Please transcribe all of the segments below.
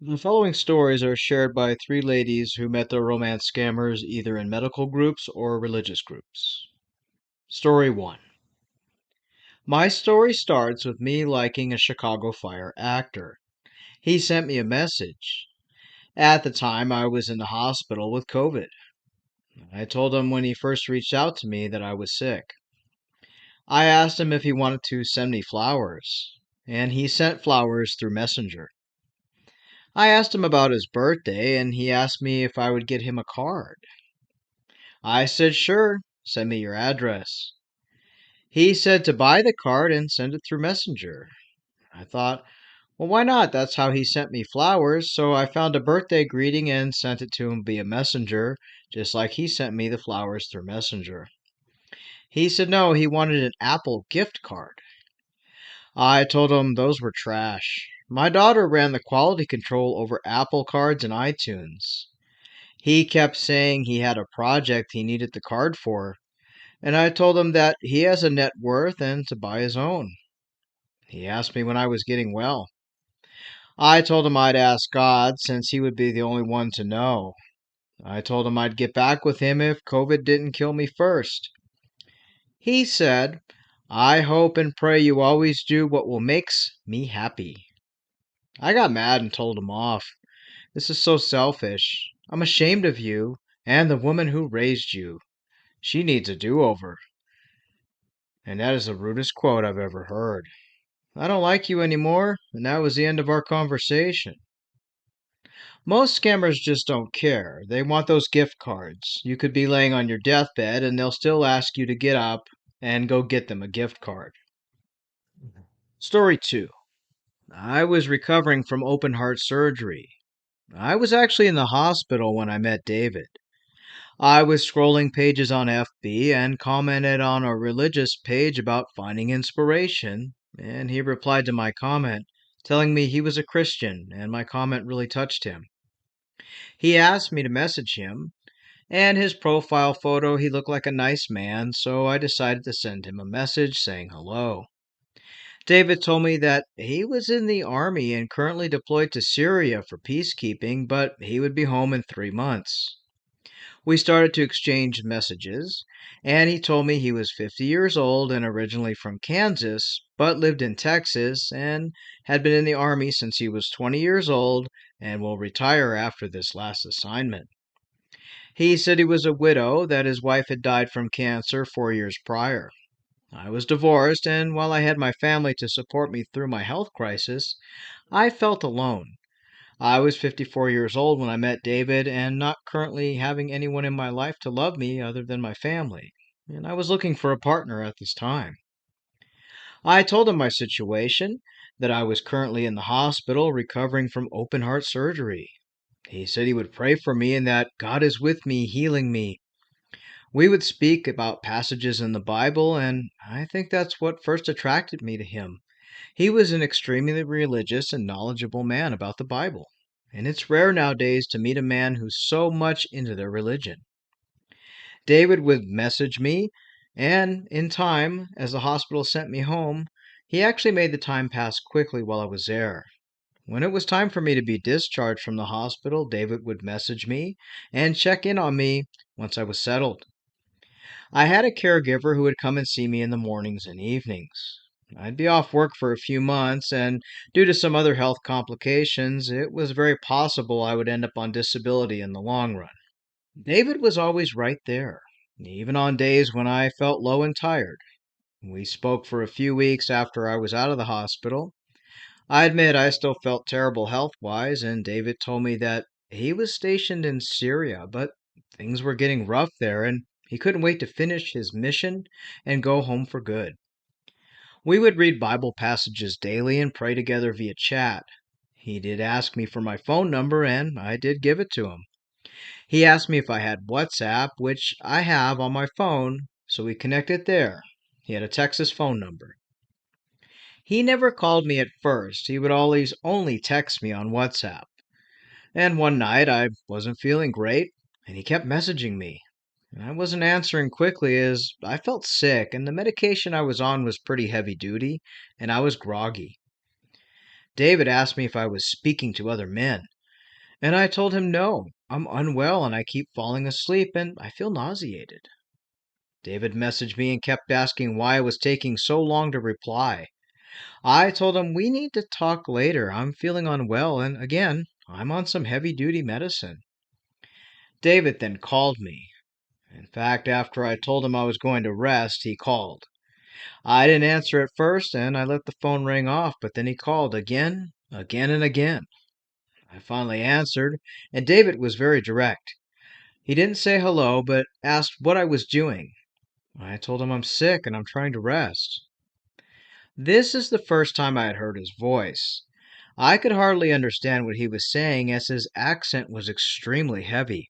The following stories are shared by three ladies who met their romance scammers either in medical groups or religious groups. Story 1. My story starts with me liking a Chicago Fire actor. He sent me a message. At the time, I was in the hospital with COVID. I told him when he first reached out to me that I was sick. I asked him if he wanted to send me flowers, and he sent flowers through Messenger. I asked him about his birthday, and he asked me if I would get him a card. I said, sure, send me your address. He said to buy the card and send it through Messenger. I thought, well, why not? That's how he sent me flowers, so I found a birthday greeting and sent it to him via Messenger, just like he sent me the flowers through Messenger. He said no, he wanted an Apple gift card. I told him those were trash. My daughter ran the quality control over Apple cards and iTunes. He kept saying he had a project he needed the card for, and I told him that he has a net worth and to buy his own. He asked me when I was getting well. I told him I'd ask God since he would be the only one to know. I told him I'd get back with him if COVID didn't kill me first. He said, I hope and pray you always do what will makes me happy. I got mad and told him off. This is so selfish. I'm ashamed of you and the woman who raised you. She needs a do-over. And that is the rudest quote I've ever heard. I don't like you anymore, and that was the end of our conversation. Most scammers just don't care. They want those gift cards. You could be laying on your deathbed, and they'll still ask you to get up and go get them a gift card. Story 2. I was recovering from open heart surgery. I was actually in the hospital when I met David. I was scrolling pages on FB and commented on a religious page about finding inspiration, and he replied to my comment, telling me he was a Christian, and my comment really touched him. He asked me to message him, and his profile photo, he looked like a nice man, so I decided to send him a message saying hello. David told me that he was in the army and currently deployed to Syria for peacekeeping, but he would be home in 3 months. We started to exchange messages, and he told me he was 50 years old and originally from Kansas, but lived in Texas and had been in the Army since he was 20 years old and will retire after this last assignment. He said he was a widow, that his wife had died from cancer 4 years prior. I was divorced, and while I had my family to support me through my health crisis, I felt alone. I was 54 years old when I met David and not currently having anyone in my life to love me other than my family, and I was looking for a partner at this time. I told him my situation, that I was currently in the hospital recovering from open heart surgery. He said he would pray for me and that God is with me, healing me. We would speak about passages in the Bible, and I think that's what first attracted me to him. He was an extremely religious and knowledgeable man about the Bible, and it's rare nowadays to meet a man who's so much into their religion. David would message me, and in time, as the hospital sent me home, he actually made the time pass quickly while I was there. When it was time for me to be discharged from the hospital, David would message me and check in on me once I was settled. I had a caregiver who would come and see me in the mornings and evenings. I'd be off work for a few months, and due to some other health complications, it was very possible I would end up on disability in the long run. David was always right there, even on days when I felt low and tired. We spoke for a few weeks after I was out of the hospital. I admit I still felt terrible health wise, and David told me that he was stationed in Syria, but things were getting rough there, and he couldn't wait to finish his mission and go home for good. We would read Bible passages daily and pray together via chat. He did ask me for my phone number, and I did give it to him. He asked me if I had WhatsApp, which I have on my phone, so we connected there. He had a Texas phone number. He never called me at first. He would always only text me on WhatsApp. And one night I wasn't feeling great, and he kept messaging me. And I wasn't answering quickly as I felt sick, and the medication I was on was pretty heavy duty, and I was groggy. David asked me if I was speaking to other men, and I told him no, I'm unwell and I keep falling asleep and I feel nauseated. David messaged me and kept asking why it was taking so long to reply. I told him we need to talk later. I'm feeling unwell, and again, I'm on some heavy duty medicine. David then called me. In fact, after I told him I was going to rest, he called. I didn't answer at first, and I let the phone ring off, but then he called again, and again. I finally answered, and David was very direct. He didn't say hello, but asked what I was doing. I told him I'm sick and I'm trying to rest. This is the first time I had heard his voice. I could hardly understand what he was saying as his accent was extremely heavy.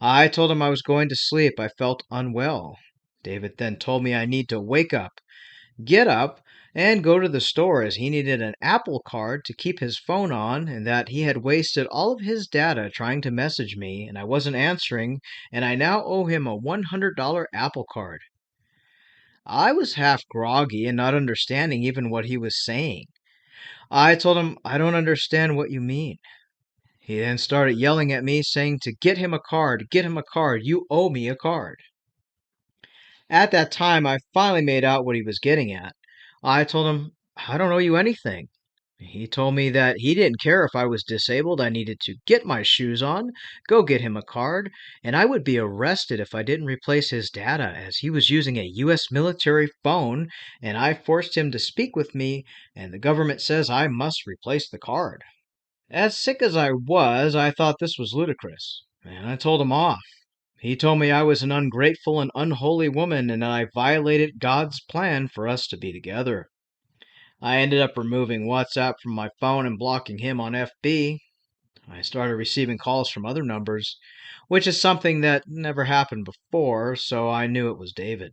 I told him I was going to sleep. I felt unwell. David then told me I need to wake up, get up, and go to the store as he needed an Apple Card to keep his phone on and that he had wasted all of his data trying to message me and I wasn't answering and I now owe him a $100 Apple Card. I was half groggy and not understanding even what he was saying. I told him, I don't understand what you mean. He then started yelling at me, saying to get him a card, you owe me a card. At that time, I finally made out what he was getting at. I told him, I don't owe you anything. He told me that he didn't care if I was disabled, I needed to get my shoes on, go get him a card, and I would be arrested if I didn't replace his data as he was using a US military phone and I forced him to speak with me and the government says I must replace the card. As sick as I was, I thought this was ludicrous, and I told him off. He told me I was an ungrateful and unholy woman and I violated God's plan for us to be together. I ended up removing WhatsApp from my phone and blocking him on FB. I started receiving calls from other numbers, which is something that never happened before, so I knew it was David.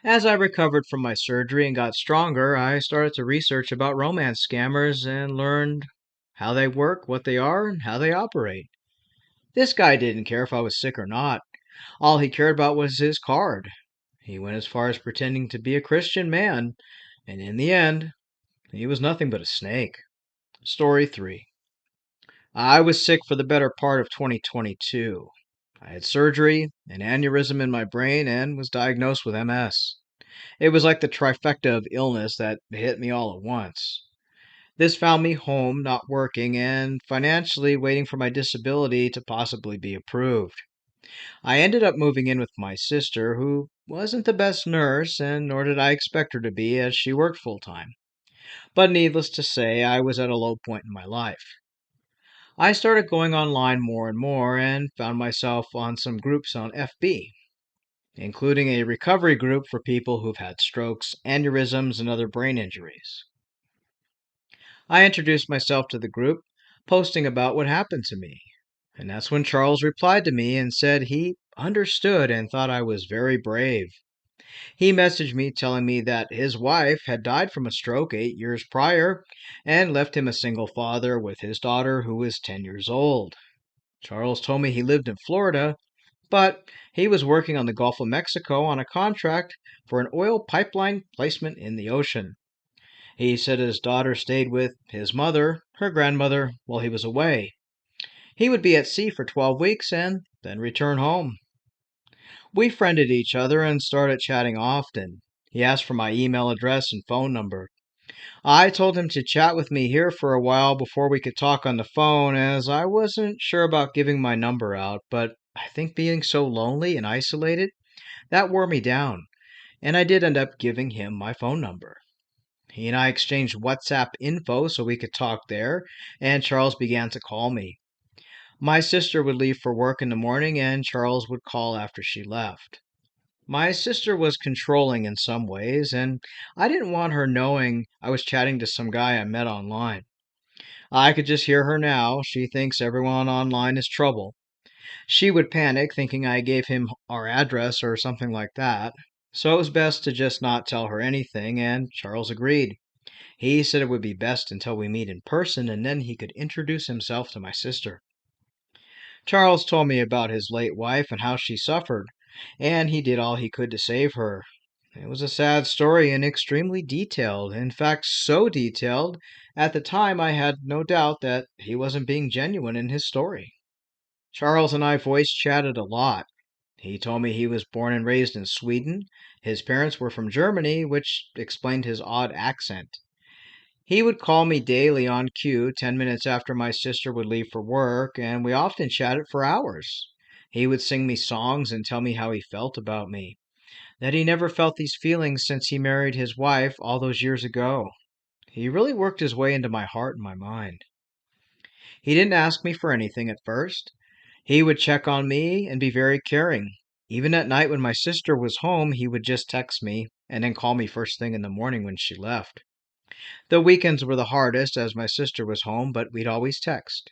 As I recovered from my surgery and got stronger, I started to research about romance scammers and learned how they work, what they are, and how they operate. This guy didn't care if I was sick or not. All he cared about was his card. He went as far as pretending to be a Christian man, and in the end, he was nothing but a snake. Story 3. I was sick for the better part of 2022. I had surgery, an aneurysm in my brain, and was diagnosed with MS. It was like the trifecta of illness that hit me all at once. This found me home, not working, and financially waiting for my disability to possibly be approved. I ended up moving in with my sister, who wasn't the best nurse, and nor did I expect her to be, as she worked full time. But needless to say, I was at a low point in my life. I started going online more and more and found myself on some groups on FB, including a recovery group for people who've had strokes, aneurysms, and other brain injuries. I introduced myself to the group, posting about what happened to me. And that's when Charles replied to me and said he understood and thought I was very brave. He messaged me telling me that his wife had died from a stroke 8 years prior and left him a single father with his daughter who was 10 years old. Charles told me he lived in Florida, but he was working on the Gulf of Mexico on a contract for an oil pipeline placement in the ocean. He said his daughter stayed with his mother, her grandmother, while he was away. He would be at sea for 12 weeks and then return home. We friended each other and started chatting often. He asked for my email address and phone number. I told him to chat with me here for a while before we could talk on the phone, as I wasn't sure about giving my number out, but I think being so lonely and isolated, that wore me down, and I did end up giving him my phone number. He and I exchanged WhatsApp info so we could talk there, and Charles began to call me. My sister would leave for work in the morning, and Charles would call after she left. My sister was controlling in some ways, and I didn't want her knowing I was chatting to some guy I met online. I could just hear her now. She thinks everyone online is trouble. She would panic, thinking I gave him our address or something like that. So it was best to just not tell her anything, and Charles agreed. He said it would be best until we meet in person, and then he could introduce himself to my sister. Charles told me about his late wife and how she suffered, and he did all he could to save her. It was a sad story and extremely detailed. In fact, so detailed, at the time I had no doubt that he wasn't being genuine in his story. Charles and I voice chatted a lot. He told me he was born and raised in Sweden. His parents were from Germany, which explained his odd accent. He would call me daily on cue 10 minutes after my sister would leave for work, and we often chatted for hours. He would sing me songs and tell me how he felt about me, that he never felt these feelings since he married his wife all those years ago. He really worked his way into my heart and my mind. He didn't ask me for anything at first. He would check on me and be very caring. Even at night when my sister was home, he would just text me and then call me first thing in the morning when she left. The weekends were the hardest as my sister was home, but we'd always text.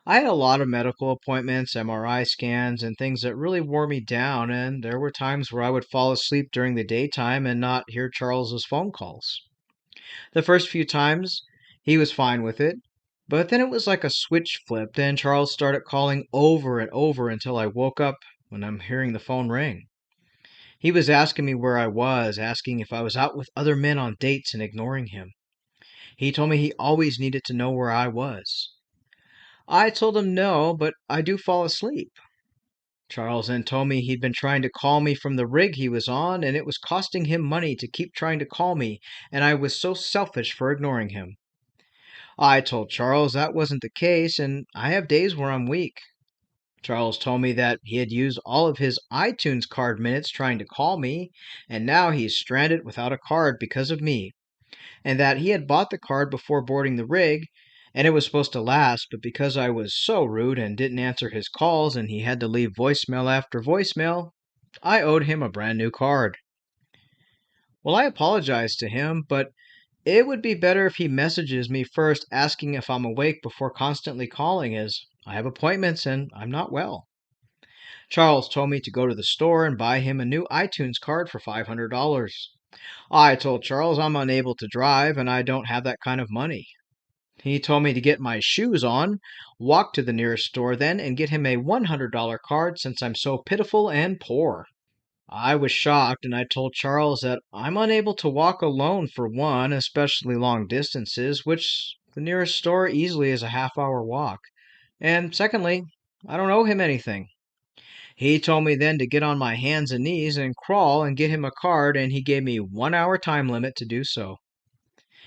I had a lot of medical appointments, MRI scans, and things that really wore me down, and there were times where I would fall asleep during the daytime and not hear Charles's phone calls. The first few times, he was fine with it, but then it was like a switch flipped, and Charles started calling over and over until I woke up when I'm hearing the phone ring. He was asking me where I was, asking if I was out with other men on dates and ignoring him. He told me he always needed to know where I was. I told him no, but I do fall asleep. Charles then told me he'd been trying to call me from the rig he was on, and it was costing him money to keep trying to call me, and I was so selfish for ignoring him. I told Charles that wasn't the case, and I have days where I'm weak. Charles told me that he had used all of his iTunes card minutes trying to call me, and now he's stranded without a card because of me, and that he had bought the card before boarding the rig, and it was supposed to last, but because I was so rude and didn't answer his calls and he had to leave voicemail after voicemail, I owed him a brand new card. Well, I apologized to him, but it would be better if he messages me first asking if I'm awake before constantly calling, as I have appointments and I'm not well. Charles told me to go to the store and buy him a new iTunes card for $500. I told Charles I'm unable to drive and I don't have that kind of money. He told me to get my shoes on, walk to the nearest store then, and get him a $100 card since I'm so pitiful and poor. I was shocked and I told Charles that I'm unable to walk alone for one, especially long distances, which the nearest store easily is a half-hour walk. And secondly, I don't owe him anything. He told me then to get on my hands and knees and crawl and get him a card, and he gave me 1 hour time limit to do so.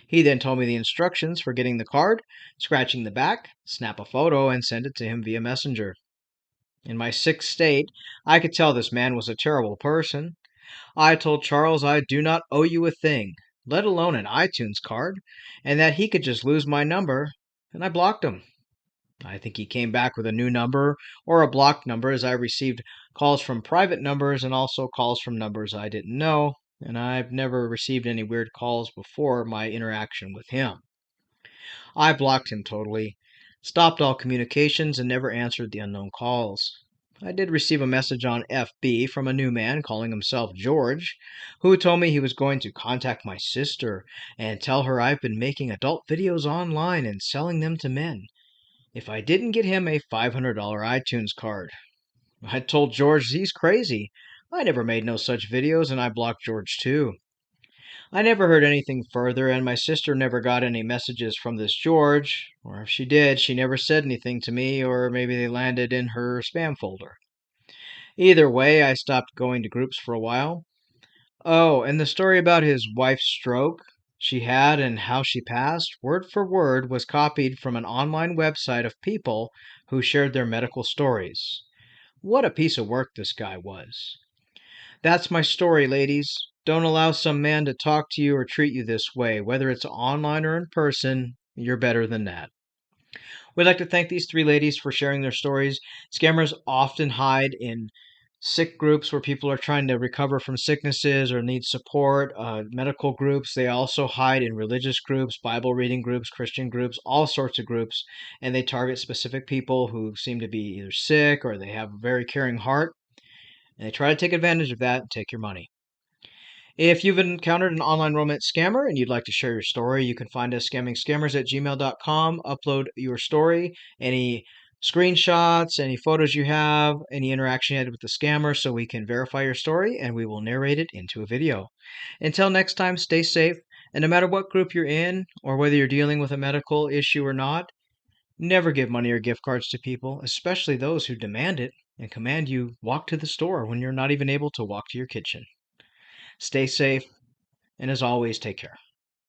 He then told me the instructions for getting the card, scratching the back, snap a photo, and send it to him via Messenger. In my sick state, I could tell this man was a terrible person. I told Charles I do not owe you a thing, let alone an iTunes card, and that he could just lose my number, and I blocked him. I think he came back with a new number or a blocked number as I received calls from private numbers and also calls from numbers I didn't know, and I've never received any weird calls before my interaction with him. I blocked him totally, stopped all communications, and never answered the unknown calls. I did receive a message on FB from a new man calling himself George, who told me he was going to contact my sister and tell her I've been making adult videos online and selling them to men if I didn't get him a $500 iTunes card. I told George he's crazy. I never made no such videos, and I blocked George too. I never heard anything further, and my sister never got any messages from this George, or if she did, she never said anything to me, or maybe they landed in her spam folder. Either way, I stopped going to groups for a while. Oh, and the story about his wife's stroke she had and how she passed, word for word, was copied from an online website of people who shared their medical stories. What a piece of work this guy was. That's my story, ladies. Don't allow some man to talk to you or treat you this way. Whether it's online or in person, you're better than that. We'd like to thank these three ladies for sharing their stories. Scammers often hide in sick groups where people are trying to recover from sicknesses or need support, medical groups. They also hide in religious groups, Bible reading groups, Christian groups, all sorts of groups, and they target specific people who seem to be either sick or they have a very caring heart, and they try to take advantage of that and take your money. If you've encountered an online romance scammer and you'd like to share your story, you can find us scammingscammers@gmail.com. Upload your story, any screenshots, any photos you have, any interaction you had with the scammer so we can verify your story and we will narrate it into a video. Until next time, stay safe. And no matter what group you're in or whether you're dealing with a medical issue or not, never give money or gift cards to people, especially those who demand it and command you walk to the store when you're not even able to walk to your kitchen. Stay safe, and as always, take care.